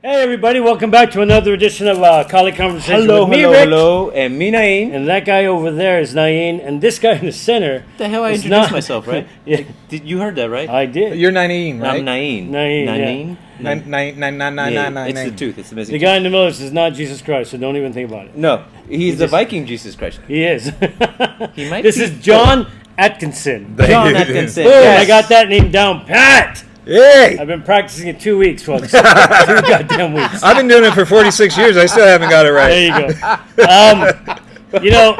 Hey everybody, welcome back to another edition of Konversation Hello, with me, hello, Rick. hello, and me, Nain. And that guy over there is Nain, and this guy in the center. What the hell? I is introduced myself, right? Yeah, Did you heard that, right? I did. You're Nain, right? I'm Nain. Nain, yeah. Nain? Nine. It's the tooth. It's the missing The tooth. guy in the middle is not Jesus Christ, so don't even think about it. No, he's the just- Viking Jesus Christ. He is. He might This be- is John Atkinson. John Atkinson. Boom, Yes. I got that name down pat. Hey! I've been practicing it 2 weeks, folks. 2 goddamn weeks. I've been doing it for 46 years. I still haven't got it right. There you go.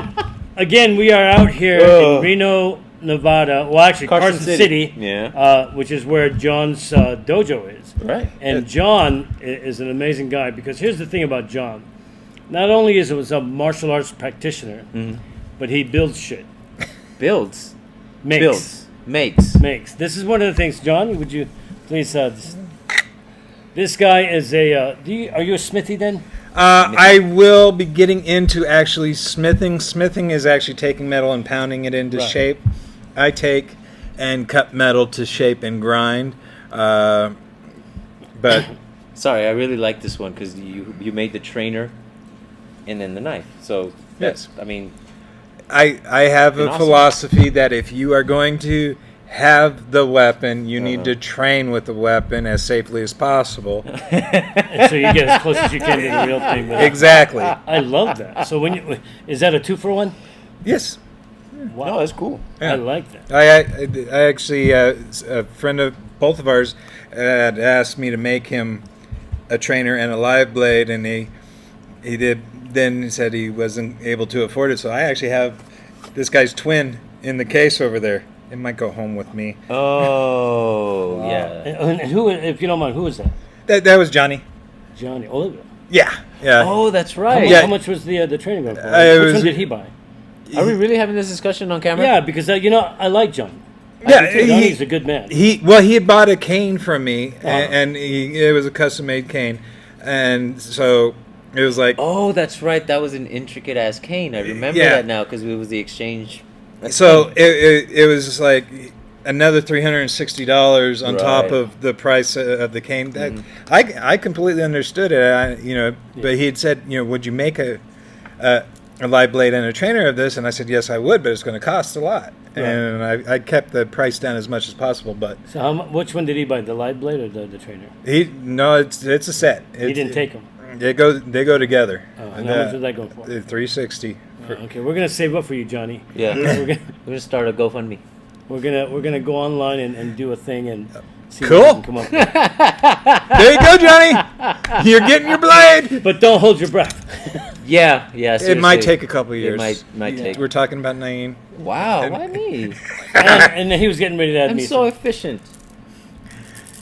Again, we are out here in Reno, Nevada. Well, actually, Carson City. Yeah. Which is where John's dojo is. Right. And John is an amazing guy because here's the thing about John. Not only is he a martial arts practitioner, but he builds shit. Builds. Makes. Builds. Makes. This is one of the things, John, would you please... this guy is a... are you a smithy then? I will be getting into actually smithing. Smithing is actually taking metal and pounding it into shape. I take and cut metal to shape and grind. But Sorry, I really like this one because you made the trainer and then the knife. So, Yes. I mean... I have a Awesome. philosophy that if you are going to have the weapon, you need to train with the weapon as safely as possible. And so you get as close as you can to the real thing. But Exactly. I love that. So is that a 2-for-1? Yes. Wow. No, that's cool. I like that. I actually, a friend of both of ours had asked me to make him a trainer and a live blade, and he did. Then he said he wasn't able to afford it, so I actually have this guy's twin in the case over there. It might go home with me. Oh, Wow. yeah. And who, if you don't mind, who is that? That was Johnny. Johnny Oliver. Yeah. Oh, that's How, right. much, Yeah. how much was the training going for? It Which was- one did he buy? Are we really having this discussion on camera? Yeah, because I like John. Yeah, Johnny's a good man. He had bought a cane from me, and it was a custom made cane, and so it was like. Oh, that's right. That was an intricate ass cane. I remember Yeah. that now because it was the exchange. That's So funny. it was just like another $360 on top Right. of the price of the cane. That I completely understood it. But he had said, would you make a live blade and a trainer of this? And I said, yes, I would, but it's going to cost a lot. Right. And I kept the price down as much as possible. But So which one did he buy? The live blade or the trainer? it's a set. He didn't take them. They go together. Oh, and how much did that go for? 360. Okay, we're gonna save up for you, Johnny. Yeah. We're We're gonna start a GoFundMe. gonna go online and do a thing and see Cool. what we can come up with. There you go, Johnny. You're getting your blade. But don't hold your breath. Yeah. It might seriously. take a couple of years. It might take. We're talking about Nain. Wow, why me? and he was getting ready to add I'm me. so some. efficient.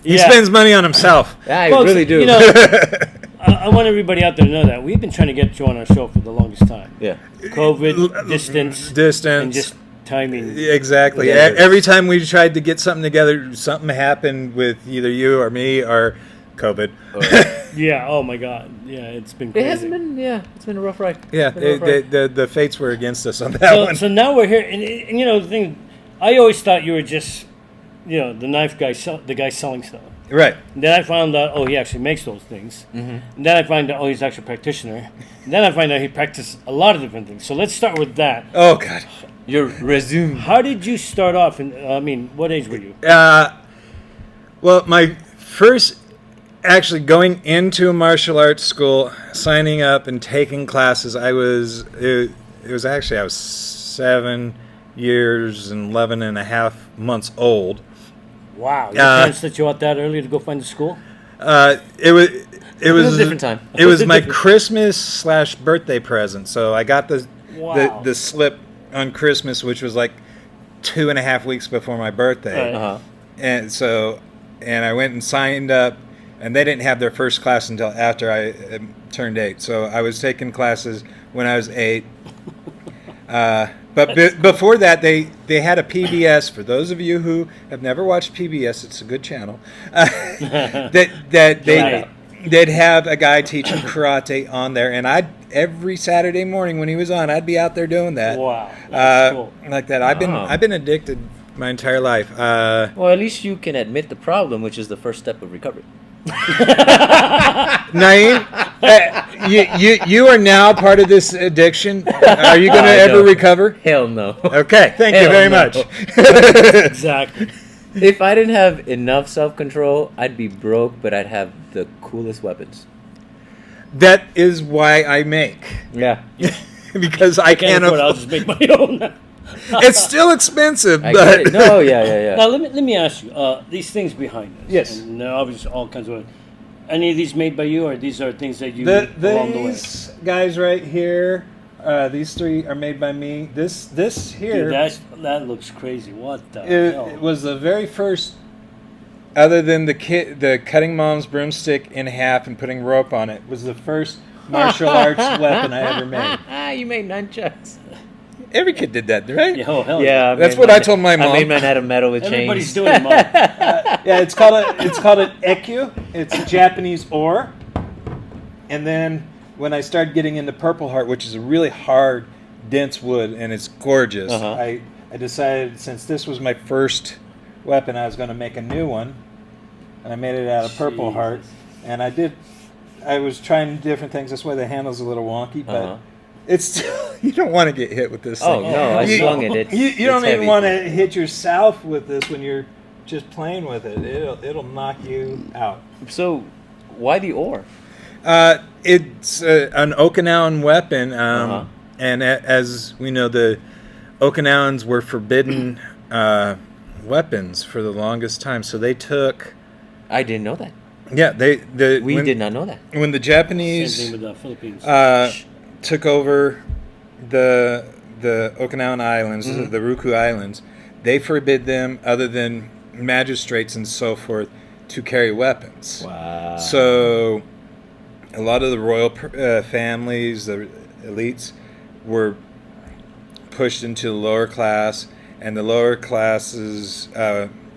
He Yeah. spends money on himself. I Folks, really do. You know, I want everybody out there to know that we've been trying to get you on our show for the longest time. Yeah. COVID, distance, and just timing. Exactly. Yeah. Every time we tried to get something together, something happened with either you or me or COVID. Yeah. Oh my God. Yeah, it's been It crazy. hasn't been. Yeah, it's been a rough ride. Yeah, It's been a rough ride. the fates were against us on that one. So now we're here, and the thing, I always thought you were just, the knife guy, the guy selling stuff. Right. And then I found out, he actually makes those things. And then I find out, he's actually a practitioner. And then I find out he practices a lot of different things. So let's start with that. Oh, God. Your resume. How did you start off? What age were you? Well, my first actually going into a martial arts school, signing up and taking classes, I was 7 years and 11 and a half months old. Wow. Your parents let you out that early to go find a school? It was was a different time. It was my Christmas / birthday present. So I got Wow. the slip on Christmas, which was like 2.5 weeks before my birthday. Right. And I went and signed up, and they didn't have their first class until after I turned 8. So I was taking classes when I was 8. But before that, they had a PBS. For those of you who have never watched PBS, it's a good channel. They'd have a guy teaching karate on there, and every Saturday morning when he was on, I'd be out there doing that. Wow. That's cool. Like that. I've been addicted my entire life. Well, at least you can admit the problem, which is the first step of recovery. Naeem, you are now part of this addiction. Are you going to I ever don't. recover? Hell no. Okay, thank you Hell very no. much. Exactly. If I didn't have enough self-control, I'd be broke, but I'd have the coolest weapons. That is why I make. Yeah. Because I can't afford it, I'll afford. just make my own. It's still expensive, I but get it. No, yeah. Now let me ask you. These things behind us. Yes. And there are obviously all kinds of. Any of these made by you, or these are things that you along the way? these guys right here, these three are made by me. This here, Dude, that looks crazy. What the hell? it was the very first, other than the cutting mom's broomstick in half and putting rope on it, was the first martial arts weapon I ever made. You made nunchucks. Every kid did that, right? Yeah, oh hell Yeah, That's what I told my mom. I made mine out of metal with Everybody's chains. doing it, Mom. Yeah, it's called an eku. It's a Japanese oar. And then when I started getting into Purple Heart, which is a really hard, dense wood, and it's gorgeous, Uh-huh. I decided since this was my first weapon, I was going to make a new one, and I made it out of Purple Heart. Jesus. And I was trying different things. That's why the handle's a little wonky, but Uh-huh. it's still, you don't want to get hit with this Oh thing. no, I You- swung it. It's, You don't it's even heavy. want to hit yourself with this when you're just playing with it. It'll knock you out. So, why the oar? It's an Okinawan weapon, Uh-huh. and as we know, the Okinawans were forbidden weapons for the longest time. So they took, I didn't know that. yeah, We did not know that. when the Same Japanese thing with the Philippines. took over the Okinawan Islands, Mm-hmm. the Ryukyu Islands, they forbid them, other than magistrates and so forth, to carry weapons. Wow. So a lot of the royal families, the elites, were pushed into the lower class, and the lower classes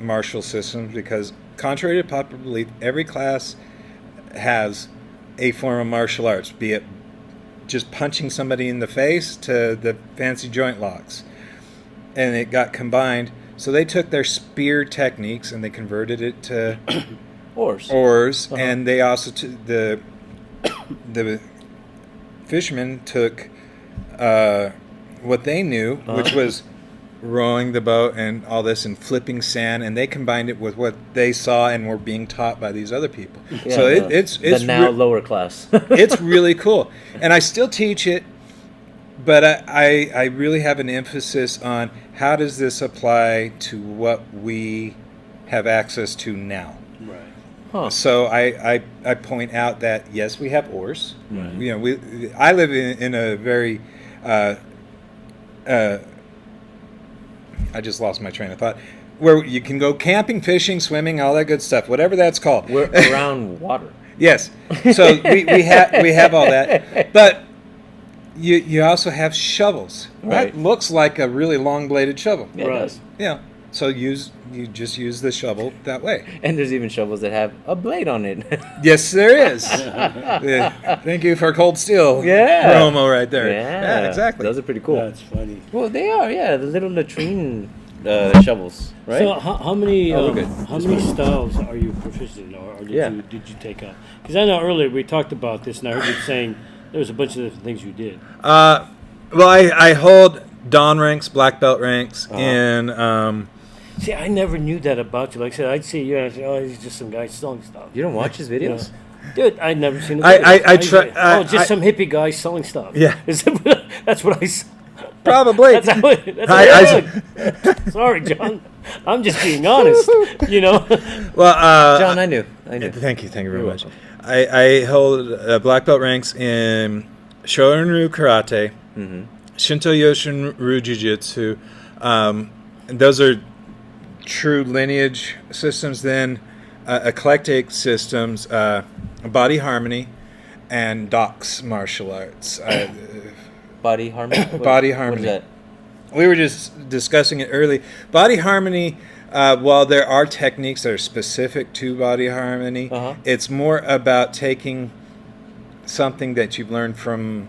martial systems, because contrary to popular belief, every class has a form of martial arts, be it just punching somebody in the face to the fancy joint locks. And it got combined. So they took their spear techniques and they converted it to Oars. oars, Uh-huh. and they also the fishermen took what they knew, which was rowing the boat and all this and flipping sand, and they combined it with what they saw and were being taught by these other people. Yeah, So the- it's the now lower class. it's really cool, and I still teach it, but I really have an emphasis on how does this apply to what we have access to now. right. Huh. So I point out that yes, we have oars. Right. You know, I live in a very I just lost my train of thought. Where you can go camping, fishing, swimming, all that good stuff, whatever that's called. We're around water. Yes. So we have all that, but you also have shovels. Right. That looks like a really long bladed shovel. Yeah, it Right. does. Yeah. So you just use the shovel that way. And there's even shovels that have a blade on it. Yes, there is. Yeah. Thank you for Cold Steel. Yeah. Promo right there. Yeah, Exactly. Those are pretty cool. That's funny. Well, they are, yeah, the little latrine shovels, right? So how many Oh, we're good. how many styles are you proficient in, or did Yeah. did you take up? Because I know earlier we talked about this, and I heard you saying there was a bunch of different things you did. Well, I hold Dawn ranks, black belt ranks in. See, I never knew that about you. Like I said, I'd see you and I'd say, "Oh, he's just some guy selling stuff." You don't watch his videos? Dude, I'd never seen the I videos. try- Used to, just I- some hippie guy selling stuff. Yeah. That's what I saw. Probably. That's how it looked. Sorry, John. I'm just being honest. You know. Well, John, I knew. Thank you very You're much. welcome. I hold black belt ranks in Shorin-ryu karate, Shinto Yoshin-ryu jiu-jitsu. Those are true lineage systems. Then eclectic systems, body harmony, and Dox martial arts. Body harmony? Body What harmony. is that? We were just discussing it early. Body harmony, while there are techniques that are specific to body harmony, Uh-huh. it's more about taking something that you've learned from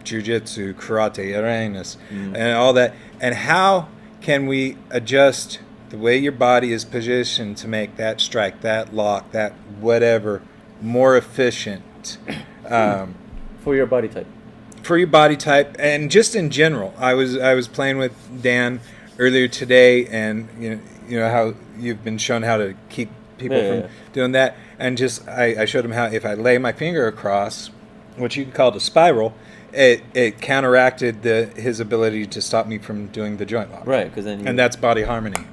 jiu-jitsu, karate, arenas, and all that, and how can we adjust the way your body is positioned to make that strike, that lock, that whatever, more efficient. For your body type. For your body type and just in general. I was playing with Dan earlier today, and you know how you've been shown how to keep people from doing that, and just I showed him how if I lay my finger across, what you can call the spiral, it counteracted his ability to stop me from doing the joint lock. Right, because then and that's body harmony.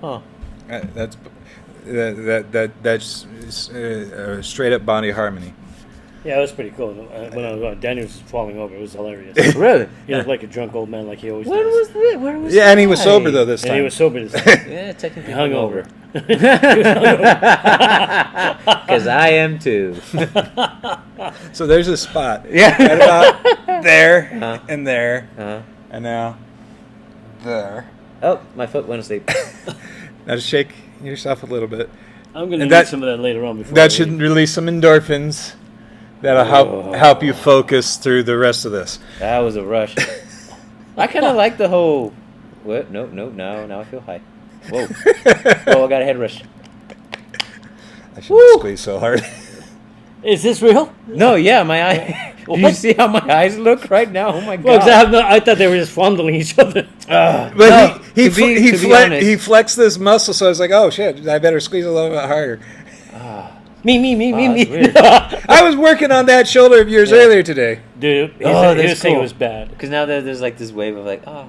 Huh. That's straight up body harmony. Yeah, it was pretty cool. When I was Danny was falling over, it was hilarious. Really? He looked like a drunk old man, like he always Where does. was that? Where was Yeah, and he was I? sober though this time. And he was sober this time. Yeah, technically Hungover. Because I am too. So there's a spot. Yeah. Right about there Uh-huh. and there, Uh-huh. and now there. Oh, my foot went asleep. Now just shake yourself a little bit. I'm going to And need that- some of that later on. Before I That leave. should release some endorphins. That'll help you focus through the rest of this. That was a rush. I kind of like the whole. What? Nope. Now I feel high. Whoa. Whoa! I got a head rush. I shouldn't squeeze so hard. Is this real? No, yeah, my eye. Do you What? see how my eyes look right now? Oh my god. Well, 'cause I thought they were just fondling each other. But No, he to be honest. he flexed this muscle, so I was like, oh shit, I better squeeze a little bit harder. me. that's weird. I was working on that shoulder of yours earlier today. Dude, he Oh, was that's saying it cool. was bad. Because now there's like this wave of like, oh.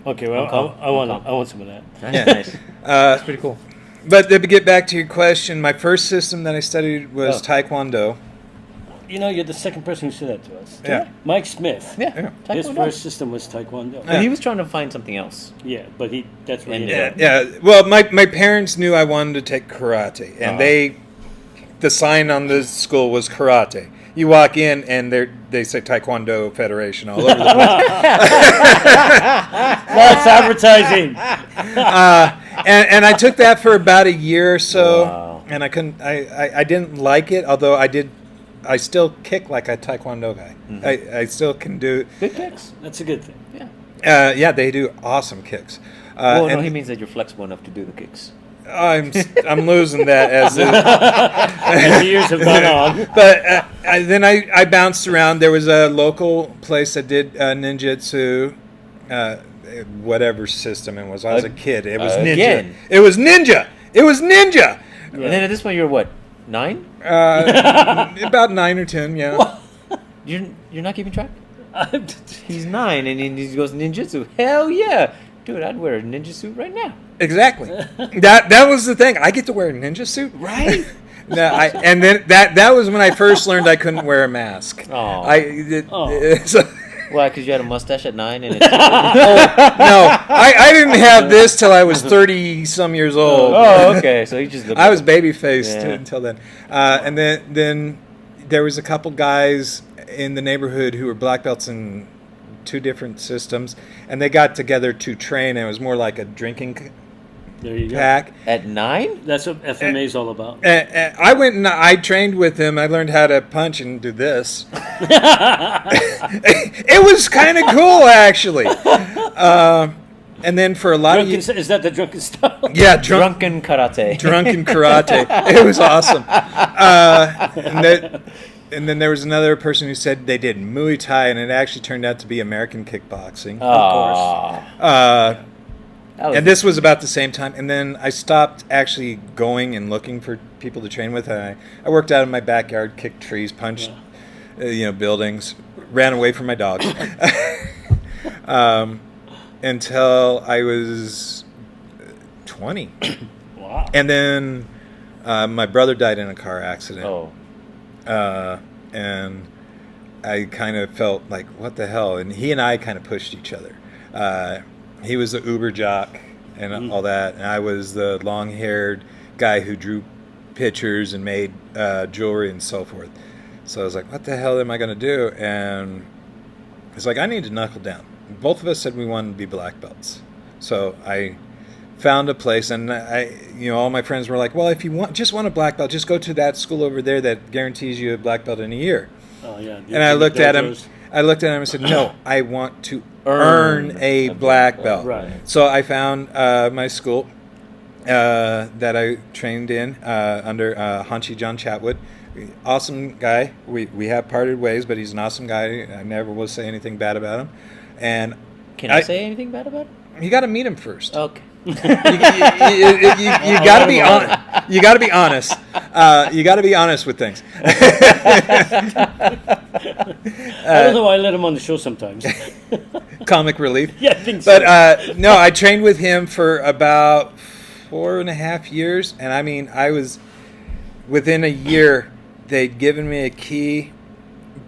Okay, well, calm. I want some of that. That's nice. That's pretty cool. But to get back to your question, my first system that I studied was Oh. Taekwondo. You know, you're the second person who said that to us. Yeah. Mike Smith. Yeah. His Taekwondo. first system was Taekwondo. But he was trying to find something else. Yeah, but that's what he And, did. Yeah. Well, my parents knew I wanted to take karate, and the sign on the school was karate. You walk in, and they say Taekwondo Federation all over the place. That's advertising. And I took that for about a year or so, Wow. and I didn't like it, although I still kick like a Taekwondo guy. Mm-hmm. I still can do. Good kicks. That's a good thing. Yeah. Yeah, they do awesome kicks. Well, no, and he means that you're flexible enough to do the kicks. I'm losing that as As the years have gone on. But then I bounced around. There was a local place that did ninjutsu, whatever system it was. I was a kid. It was ninja. Again. It was ninja. It was ninja. And then at this point, you're what? 9? About 9 or 10, yeah. You're not keeping track? He's 9 and he goes ninjutsu. Hell yeah. Dude, I'd wear a ninja suit right now. Exactly. That was the thing. I get to wear a ninja suit. Right? No, and then that was when I first learned I couldn't wear a mask. Oh. So, Why? Because you had a mustache at 9 and it's... no, I didn't have this till I was 30 some years old. Oh, okay. So you just looked I was baby faced Yeah. until then. And then there was a couple guys in the neighborhood who were black belts in 2 different systems, and they got together to train, and it was more like a drinking There you go. pack. At 9? That's what FMA is all about. I went and I trained with him. I learned how to punch and do this. It was kind of cool, actually. And then for a lot of Drunken, is that the drunken style? yeah, Drunken karate. drunken karate. It was awesome. And then there was another person who said they did Muay Thai, and it actually turned out to be American kickboxing. Aw. That was- And this was about the same time. And then I stopped actually going and looking for people to train with. And I worked out in my backyard, kicked trees, punched buildings, ran away from my dog. Until I was 20. Wow. And then my brother died in a car accident. Oh. And I kind of felt like, what the hell? And he and I kind of pushed each other. He was the Uber jock and all that, and I was the long-haired guy who drew pictures and made jewelry and so forth. So I was like, what the hell am I going to do? And it's like, I need to knuckle down. Both of us said we wanted to be black belts. So I found a place, and all my friends were like, well, if you just want a black belt, just go to that school over there that guarantees you a black belt in a year. Oh, yeah. And I looked at him, I looked at him and said, no, I want to earn a black belt. Right. So I found my school that I trained in under Hanshi John Chatwood. Awesome guy. We have parted ways, but he's an awesome guy. I never will say anything bad about him. And Can I say anything bad about him? you got to meet him first. Okay. You got to be honest. You got to be honest. You got to be honest with things. I don't know why I let him on the show sometimes. Comic relief. Yeah, I think so. But no, I trained with him for about 4.5 years, and I mean, I was within a year. They'd given me a key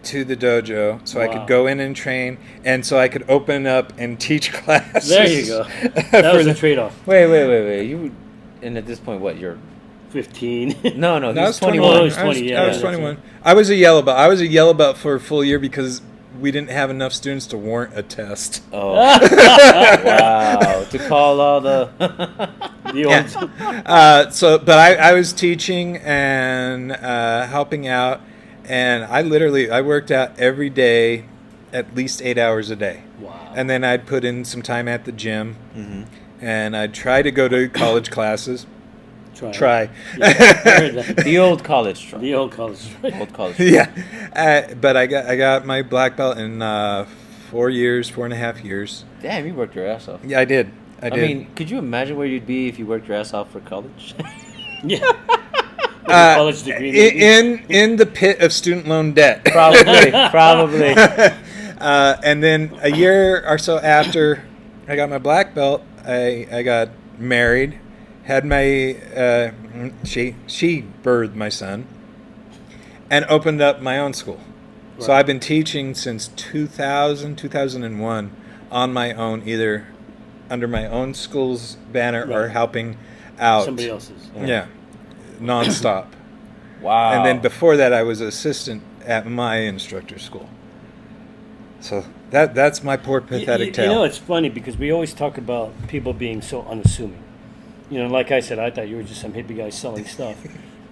to the dojo, so I could go in and train, and so I could open up and teach classes. There you go. That was a trade-off. Wait. And at this point, what, you're 15? No, No, I he's was 21. 21. Oh, he's 20, yeah, I was that's 21. I was a yellow belt. I was a yellow belt for a full year because we didn't have enough students to warrant a test. Oh, wow! To call all the The old. But I was teaching and helping out, and I worked out every day, at least 8 hours a day. Wow. And then I'd put in some time at the gym, and I'd try to go to college classes. Try. Yeah, I heard that. the old college try. The old college. Old college. Yeah, but I got my black belt in 4.5 years. Damn, you worked your ass off. Yeah, I did. I did. mean, could you imagine where you'd be if you worked your ass off for college? Yeah. With a college degree. maybe. in the pit of student loan debt. Probably. And then a year or so after I got my black belt, I got married, had my she birthed my son, and opened up my own school. So Right. I've been teaching since 2001 on my own, either under my own school's banner or Right. helping out. Somebody else's. Yeah, nonstop. Wow. And then before that, I was assistant at my instructor school. So that's my poor pathetic tale. You know, it's funny because we always talk about people being so unassuming. You know, like I said, I thought you were just some hippie guy selling stuff.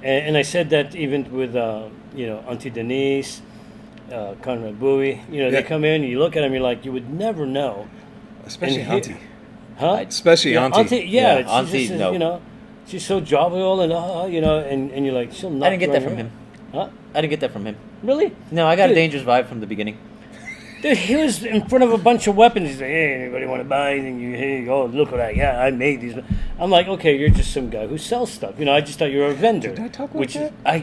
And I said that even with, Auntie Denise, Conrad Bowie. You know, they Yeah. come in, you look at them, you're like, you would never know. Especially And Auntie. Huh? Especially Auntie. Yeah, Yeah, Auntie, just, no. she's so jovial and, and you're like, she'll not I didn't get that run from around. him. Huh? I didn't get that from him. Really? No, I got a Dude. dangerous vibe from the beginning. Dude, he was in front of a bunch of weapons. He's like, hey, anybody want to buy anything? Hey, oh, look what I got. I made these. I'm like, okay, you're just some guy who sells stuff. You know, I just thought you were a vendor. Did I talk like which that? I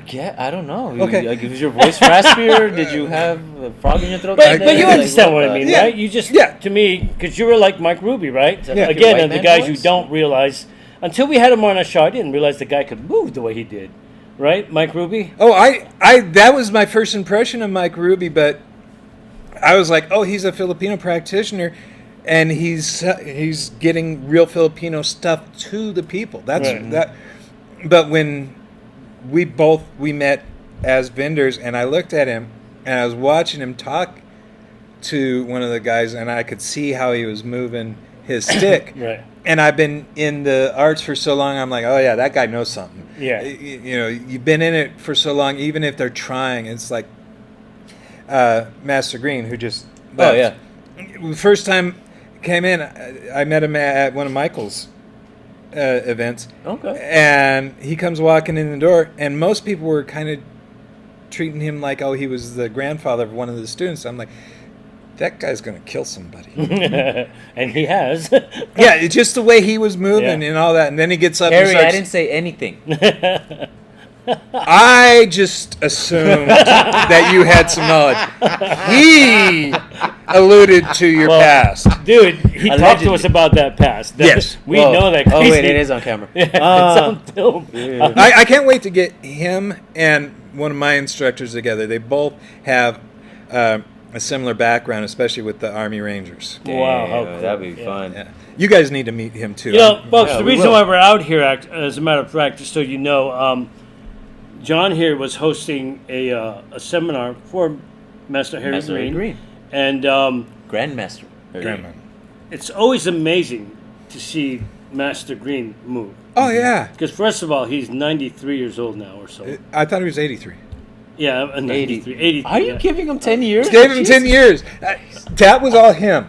don't know. Okay. Like, was your voice raspier? Did you have a frog in your throat? But, that but you day? understand Like, what I mean, Yeah. right? You just, Yeah. to me, because you were like Mike Ruby, right? that Yeah. like your Again, white and the man guys who voice? don't realize, until we had him on our show, I didn't realize the guy could move the way he did. Right? Mike Ruby? Oh, I that was my first impression of Mike Ruby, but I was like, oh, he's a Filipino practitioner, and he's getting real Filipino stuff to the people. That's Right. that. But when we met as vendors, and I looked at him, and I was watching him talk to one of the guys, and I could see how he was moving his stick. Right. And I've been in the arts for so long, I'm like, oh yeah, that guy knows something. Yeah. You know, you've been in it for so long, even if they're trying. It's like Master Green, who just Oh, left. The first time came in, I met him at one of Michael's events. Okay. And he comes walking in the door, and most people were kind of treating him like, oh, he was the grandfather of one of the students. I'm like, that guy's going to kill somebody. And he has. Yeah, it's just the way he was moving Yeah. and all that. And then he gets up Harry, and starts, I didn't say anything. I just assumed that you had some knowledge. He alluded to your Well, past. Dude, he talked to Allegedly. us about that past. Yes. We Whoa. know that crazy. Oh, wait, it is on camera. Yeah, Ah. it's on film. I can't wait to get him and one of my instructors together. They both have a similar background, especially with the Army Rangers. Wow, how Damn, cool. that'd be Yeah. fun. Yeah. You guys need to meet him too. You know, folks, Yeah, the we reason will. why we're out here, as a matter of fact, just so you know, John here was hosting a seminar for Master Harry Master Harry Green. Green. And Grandmaster. Grandma. it's always amazing to see Master Green move. Oh yeah, Because first of all, he's 93 years old now or so. I thought he was 83. Yeah, 93. 83. Are you yeah. giving him 10 years? Gave him 10 years. That was all him.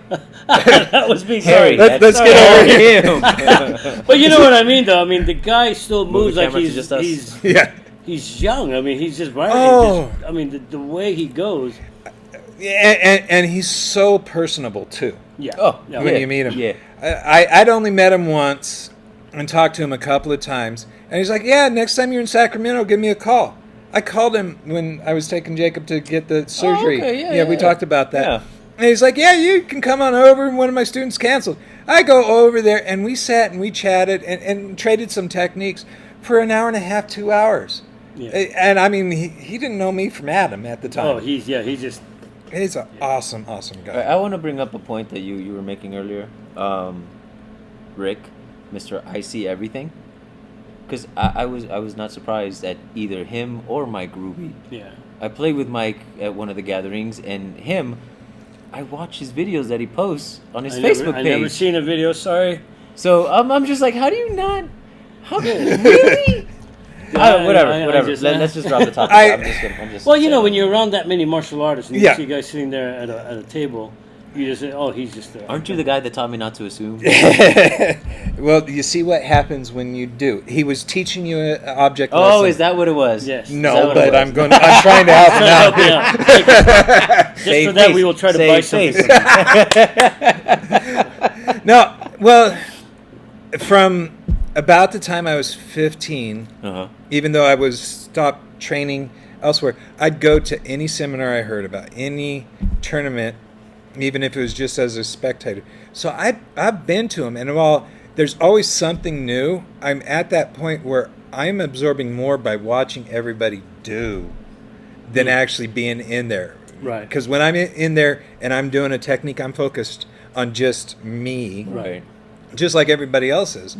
That was me. Harry, Sorry. Let's that's get over him. But you know what I mean, though. I mean, the guy still moves like camera to just us. Yeah. he's young. I mean, he's just right. Oh. I mean, the way he goes. And he's so personable, too. Yeah. Oh, yeah. When you meet him. Yeah. I'd only met him once and talked to him a couple of times. And he's like, yeah, next time you're in Sacramento, give me a call. I called him when I was taking Jacob to get the surgery. okay, yeah, we talked about that. Yeah. And he's like, yeah, you can come on over. And one of my students canceled. I go over there, and we sat and we chatted and traded some techniques for an hour and a half, 2 hours. Yeah. And, I mean, he didn't know me from Adam at the time. Oh, he's just. He's an awesome guy. I want to bring up a point that you were making earlier. Rick, Mr. I See Everything. Because I was not surprised at either him or Mike Ruby. Yeah. I played with Mike at one of the gatherings, and him, I watch his videos that he posts on his Facebook I page. never seen a video. Sorry. So I'm just like, how do you not? How really? Whatever. Let's just drop the topic. I'm just Well, you know, when you're around that many martial artists and you Yeah. see a guy sitting there at a table, you just say, "Oh, he's just there." Aren't you the guy that taught me not to assume? Well, you see what happens when you do. He was teaching you an object Oh, lesson. is that what it was? Yes. Is that No, what it but was? I'm trying to help him out. Yeah. Just Save for that, face. we will try to Save buy something. face. from him. No, well, from about the time I was 15, Uh-huh. even though I was stopped training elsewhere, I'd go to any seminar I heard about, any tournament, even if it was just as a spectator. So I've been to them, and while there's always something new, I'm at that point where I'm absorbing more by watching everybody do than actually being in there. Right. Because when I'm in there and I'm doing a technique, I'm focused on just me, Right. just like everybody else is.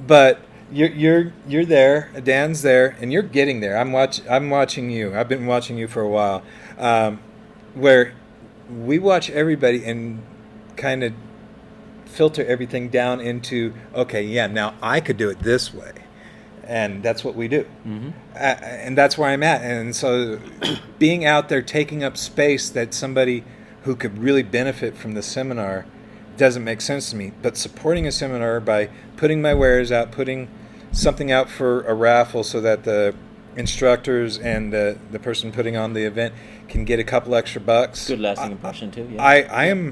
But you're there, Dan's there, and you're getting there. I'm watching you. I've been watching you for a while, where we watch everybody and kind of filter everything down into, okay, yeah, now I could do it this way. And that's what we do. Mm-hmm. And that's where I'm at. And so being out there taking up space that somebody who could really benefit from the seminar doesn't make sense to me. But supporting a seminar by putting my wares out, putting something out for a raffle so that the instructors and the person putting on the event can get a couple extra bucks. Good lasting impression too. Yeah.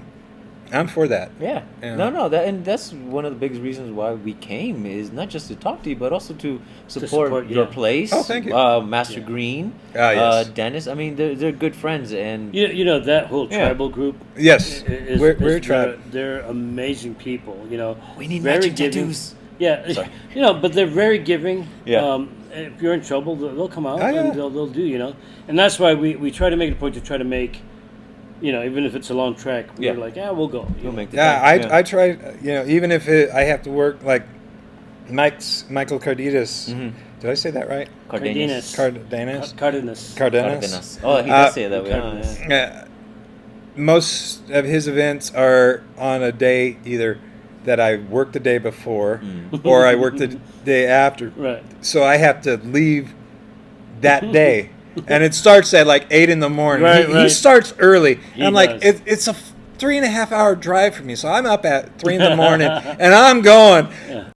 I'm for that. Yeah. Yeah. No, that's one of the biggest reasons why we came, is not just to talk to you, but also to support your yeah. place. Oh, thank you. Master Green, Yes. Dennis. I mean, they're good friends, and You know that whole Yeah. tribal group. Yes. We're is- tribe. They're amazing people. You know, we need very matching giving. tattoos. Yeah, Sorry. you know, but they're very giving. Yeah. If you're in trouble, they'll come out Oh, yeah. and they'll do. You know, and that's why we try to make it a point to try to make. You know, even if it's a long track, we're Yeah. like, we'll go. We'll make the Yeah, time. I try, you know, even if I have to work like Michael Cardenas. Mhm. Did I say that right? Cardenas. Cardenas? Cardenas. Cardenas. Oh, he does say it that way. Cardenas. Oh, yeah. Most of his events are on a day either that I worked the day before or I worked the day after. Right. So I have to leave that day. And it starts at like 8 in the morning. Right, He right. starts early. He And I'm like, does. it's a 3.5 hour drive for me. So I'm up at 3 in the morning and I'm going. Yeah.